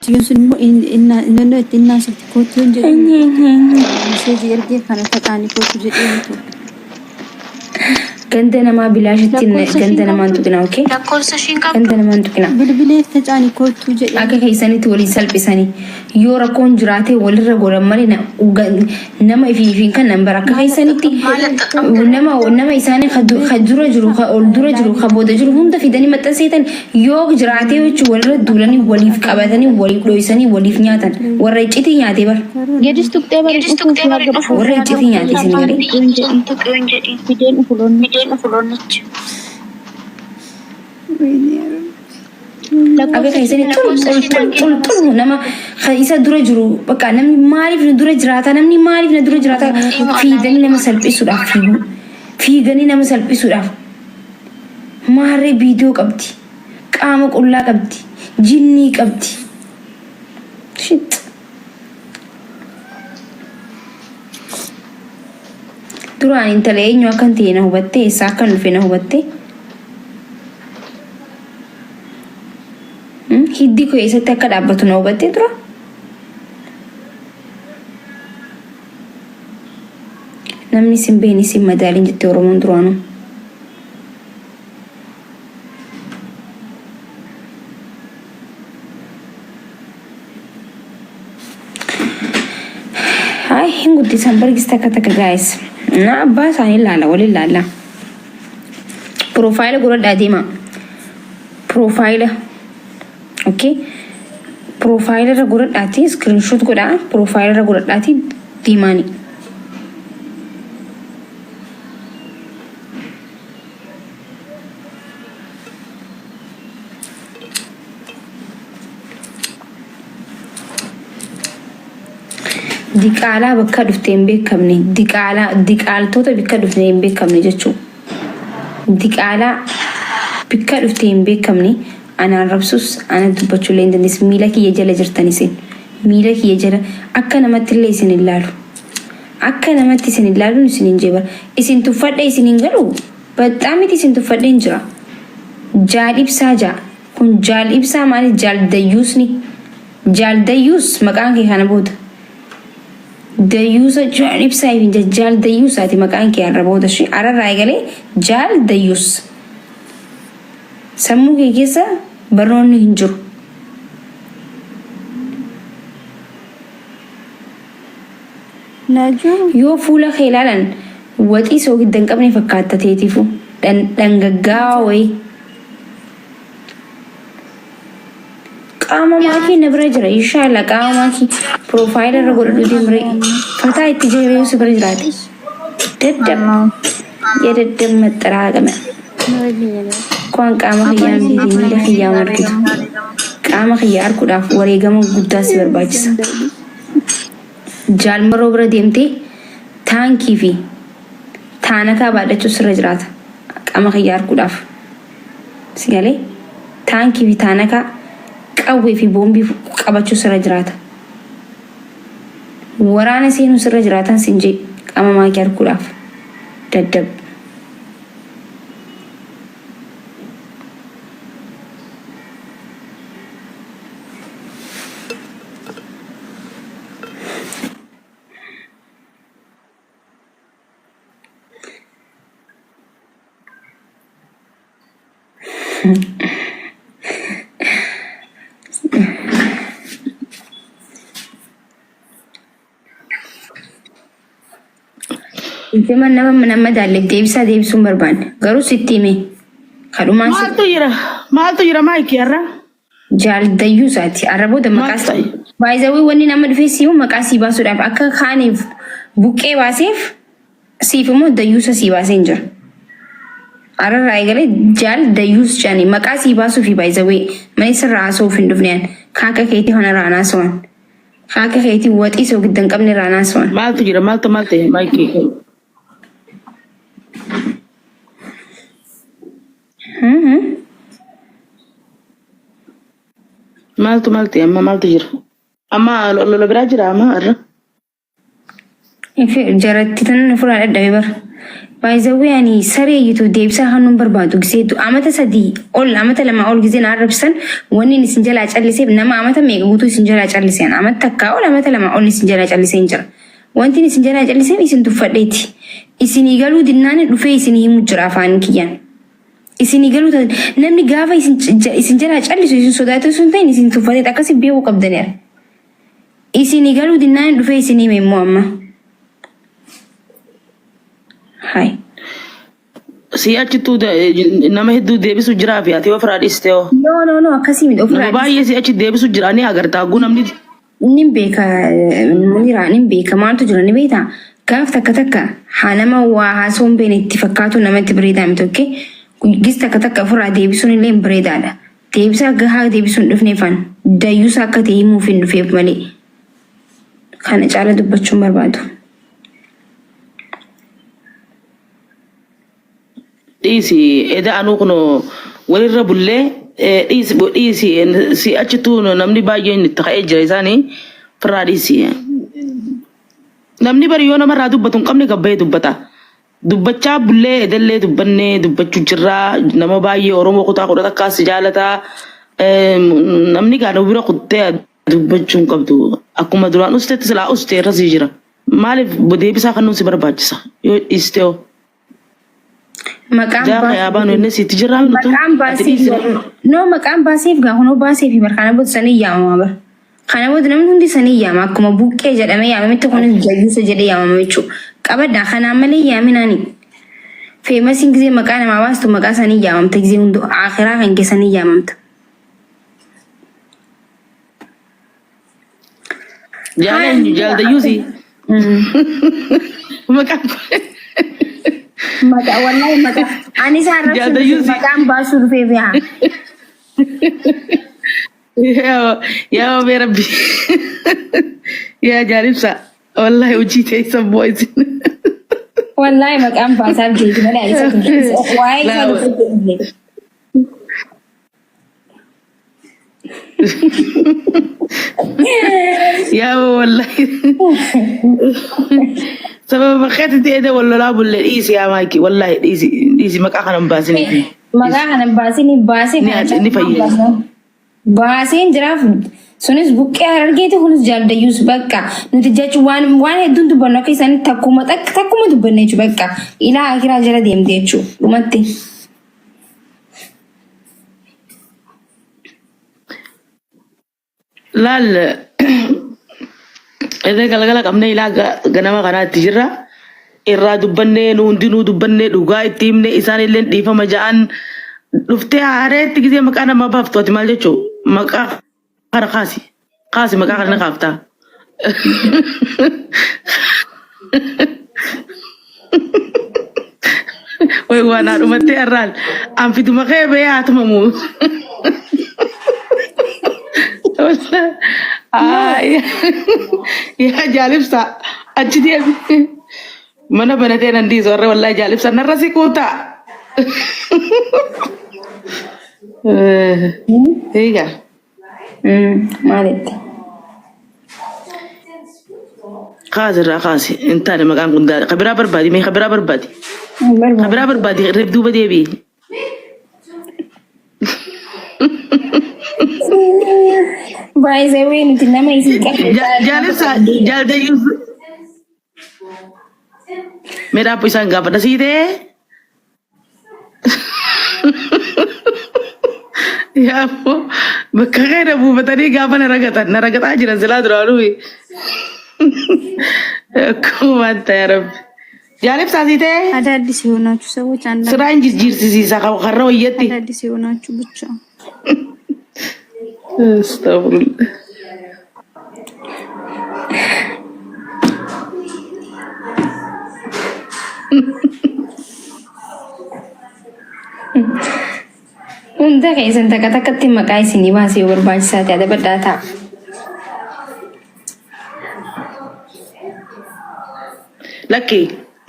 يوسف إن الناس تكوتون جدي مسجي يرجع كانت تاني كوتو جدي كندنا ما بلاشتين كندنا ما أنتو كنا أوكي كندنا ما أنتو كنا بلبلي تجاني كوتو جدي أكيد هي سنة تولي سلبي سنة يورا كون جراته ولا رجورا مرينا نما في كان نمبر أكيد هي سنة تي ونما إنسان خجورا جرو خالدورا جرو خبودا جرو هم ده في دني متى سيتن يوك جراته وشوالر دولاني وليف كابتني وليف لويساني وليف نياتن ورجيتي نياتي بر يجلس تكتب ورجيتي نياتي سنيري أكيد هي سنة تول نما خيسة دورا جرو بقى نمني ماري في ندورا جراتا نمني ماري في ندورا جراتا في دني نما سلبي سودا في دني نما سلبي سودا ماري فيديو قبدي قامك الله قبدي جني قبدي شت duraan intala eenyu akkan ta'e na hubatte eessaa akkan dhufe na hubatte hiddi koo eessatti akka dhaabbatu na hubatte dura namni sin beeni sin madaaliin jette oromoon duraanu hai hin guddisan bargista akka takka gaayis na abbaa isaanii ilaala wal ilaala profaayila godhadhaa deema profaayila okay profaayila irra godhadhaati screenshot godhaa profaayila irra godhadhaati deemaani diqaalaa bakka dhuftee hin beekamne diqaaltota bakka dhuftee hin beekamne jechuun diqaalaa bakka dhuftee hin beekamne anaan rabsus ana dubbachuu illee hin dandeessu miila kiyya jala jirtan isin miila kiyya jala akka namatti illee isin ilaalu akka namatti isin ilaaluun isin hin jeebar isin tuffadhe isin hin galu baxxaa miti isin tuffadhe hin jira jaalibsaa jaa kun jaalibsaa maali jaaldayyuusni jaaldayyuus maqaan kee kana booda dayuusa jaalibsaa fi jaal dayuusaati maqaan kee arrabooda shi ararraa egalee jaal dayuus sammuu kee keessa barnoonni hin jiru yoo fuula kee ilaalan waxii soo giddan qabne fakkaata teetifu dhangaggaa wayii qaama maakii na bira jira inshallah qaama maakii profaayila irra godhadhu deemre fataa itti jeebi'uu si bira jiraate daddab maxxaraaqame kwaan qaama kiyyaa miti miila kiyyaa margitu qaama kiyyaa arguudhaaf wareegama guddaa si barbaachisa jaalmaroo bira deemtee taankii fi taanakaa baadhachuu sirra jiraata qaama kiyyaa arguudhaaf si galee taankii fi taanakaa qawwee fi boombii qabachuu sirra jiraata waraana seenuu sirra jiraatan sinjee qaama maakii arguudhaaf daddab Zaman nama dalek deebisuun barbaanne garuu sitti hime kadhumaan maaltu jira maayikii irra jaaldayyuu isaati arrabooda maqaas baay'izawii wanni nama dhufee siimu maqaa sii baasuudhaaf akka kaaniif buqqee baaseef siif immoo dayyuusa sii baasee hin jira ararraa egalee jaaldayyuus jedhanii maqaa sii baasuu fi baay'izawii mani sirraa haasa'uuf hin dhufneen kaaka keetii hona raanaa so'an kaaka keetii waxii soo giddan qabne raanaa so'an maaltu jira maaltu maayikii maaltu amma maaltu jira amma lola biraa jira amma irra jaratti tan furaa dadhabe bar بايزوي يعني سرية ديبسا هنون بربادو جسيتو أمتا سدي أول أمتا لما أول جزين عربسن واني نسنجل أجعل سيب نما أمتا ميقبوتو سنجل أجعل سين أمتا تكا أول أمتا لما أول نسنجل أجعل سينجر وانتي نسنجل أجعل سين إسن تفرديتي إسن قالوا دنان رفي إسن هي مجرافان كيان إسن قالوا نمني قافا إسن جل أجعل سين صداتو سنتين إسن تفرديت أكاسي بيهو قبدنير إسن قالوا دنان رفي إسن هي ميمو هاي si'achitu nama hedduu deebisu jira fi ati ofirraa dhiistee hoo? No, akkasii miti ofirraa Nama baay'ee si'achi deebisu jira ni agartaa guu namni. nin beeka nin beeka maaltu jira ni beektaa gaaf takka haa nama waa haasoon beene itti fakkaatu namatti bareedaa miti okkee gis takka ofirraa deebisuun illee bareedaadha. Deebisaa gahaa deebisuun dhufneefan dayyuusaa akka ta'e himuuf hin dhufeef malee kana caala dubbachuun barbaadu. Dhiisi eda anuu kun walirra bullee dhiisi si'achitu namni baay'een itti ka'ee jira isaanii firraa dhiisi. Namni bari yoo namarraa dubbatu hin qabne gabbee dubbata. Dubbachaa bullee edallee dubbannee dubbachuu jirraa nama baay'ee Oromoo kutaa kudha takkaas jaalataa namni gaadha bira kuttee dubbachuu hin qabdu. Akkuma duraan usteetti silaa ustee irra jira. Maaliif deebisaa kan nuti barbaachisa yoo dhiistee hoo? Maqaan baaseef gaafuma baaseef barkaana booda sanii yaamama bara. Kana booda namni hundi sanii yaama akkuma buqqee jedhamee yaamamitti kunis jayyuusa jedhee yaamama jechuudha. Qabaddaa kanaan malee yaaminaani. Feemasiin gisee maqaa namaa baastu maqaa sanii yaamamta gisee hunduu akhiraa kan keessanii yaamamta. Jaaldayyuusi. Maka wallahi maka ani sarap makan basu rufe biya ya Rabbi ya jaribsa wallahi uji te some boys wallahi makan basar jadi mana isa why ya wallahi سبب بخيت تيدا ولا لا بقول إيسي يا مايكي والله إيسي ما كان باسيني ما كان باسيني باسين جراف سونس بوكي أرجعت هونس جالد يوس بكا نتيجة وان هدون تبنا كيسان تكومة تبنا يجوا بكا إلى آخر أجرا ديم ديجو ومتى لا إذا قال أمنا إلى جنما كنا تجرا إرا دبنة نوندينو دبنة لغاية تيمنا إنسان اللي ديفا مجان لفتة عارة تيجي مكان ما بفتو تمالي شو مكان كنا خاسي مكان كنا خافتا ويوانا رومتي أرال أم في دماغي بيا أتممو يا جالب سا أجدي mana banate nanti sore wallahi jalib sana rasi kota iya malit khasi انت انا مكان كنت خبره بربادي ما خبره بربادي ربدو بدي بي باي زوين انت لما يسيك جالب سا جالد मेरा पैसा enggak pada sih deh ya bu bekaknya ada bu tadi enggak apa naragat aja dan selalu terlalu aku mantap ya Rob jalip sih deh ada di sini ሰዎች አንዳ serain jir sih sakau karena wiyati ada di sini ብቻ astagfirullah Hunda keessan takkatti maqaa isinii baasee barbaachisaa ta'e baddaa ta'a. Lakki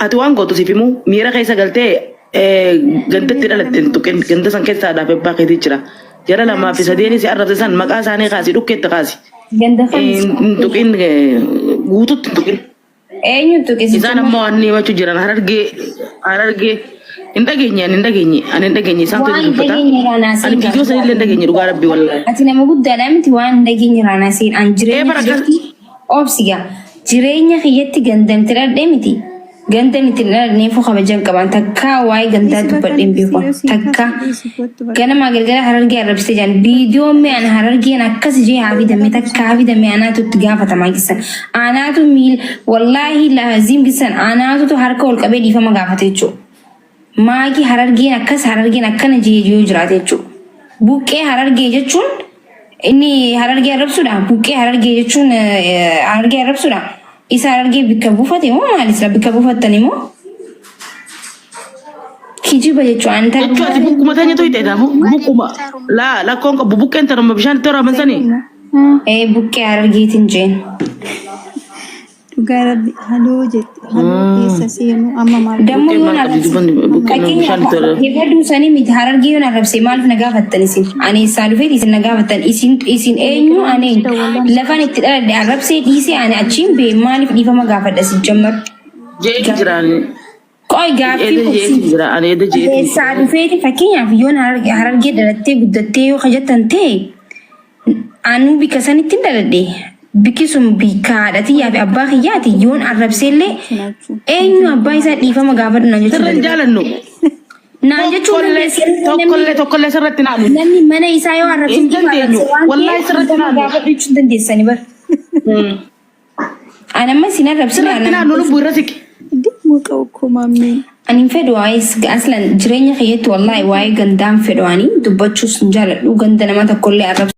ati waan gootu sifimu miira keessa galtee gandatti dhalatte ganda san keessaa dhaabee baakeetii jira. Jara lamaa fi sadeen si arrabse san maqaa isaanii kaasi dhukkeetti kaasi. Ganda Tuqin guututti tuqin. Eenyutu Isaan ammoo waan himachuu jiran harargee hin dhageenye isaan waan dhageenye raanaa ani kiyyoo sanillee hin dhageenye dhugaa rabbii wallahi. Ati nama guddaadha miti waan dhageenye raanaa seen an jireenya kiyyatti obsiga jireenya kiyyatti gandamti dhadhee miti. Gandamti dhadheefu kabajan qaban takka waa'ee gandaa dubbadheen beeku takka ganama galgala harargee arrabsite jaan viidiyoon mi'aan harargeen akkas jee haafidame takka haafidame anaatu itti gaafatamaa gisan anaatu miil wallaahi laaziim gisan anaatutu harka ol qabee dhiifama gaafate jechuudha. Maagi harargeen akkana jee jiraate jechuudha. Buqqee harargee jechuun inni harargee arrabsuudha. Buqqee harargee jechuun harargee arrabsuudha. Isa harargee bikka buufate moo maalis bikka buufattan immoo kijiba jechuun anta jechuun bukkuma tanya to'ite daamu bukkuma lakkoon qabu bukkeen tarama bishaan itti waraaban sanii. Buqqee harargeetiin jeen. Dhugaa rabbi haloo jetti haloo keessa seenu amma maal Dammoo yoon arrabse sanii miti harargee yoon arrabse maaliif na gaafattan isin ani isaa dhufeeti isin na gaafattan isin eenyu ani lafaan itti dhaladhe arrabsee dhiisee ani achiin bee maaliif dhiifama gaafadha si jammar. Jeeti jiraan. Qoy gaaffii isaa dhufeeti fakkeenyaaf yoon harargee dhalattee guddattee yoo hajjattan ta'e anuu bikka sanitti dhaladhe. Bikisum bikaadhati yaafi abbaa kiyyaati yoon arrabseellee eenyu abbaa isaa dhiifama gaafadhu naan jechuudha. Sirra jaalannu. Naan jechuun tokkollee sirratti naamu. Namni mana isaa yoo arrabsee wallahi sirratti naamu gaafadhu jechuun dandeessani bar. Anamma sin arrabsina naamu lubbuu irra siqi. muka uko mammeen. Ani fedhu aslan jireenya kiyyatti wallahi waa'ee gandaan fedhu ani dubbachuus hin jaaladhu ganda nama tokkollee arrabsu.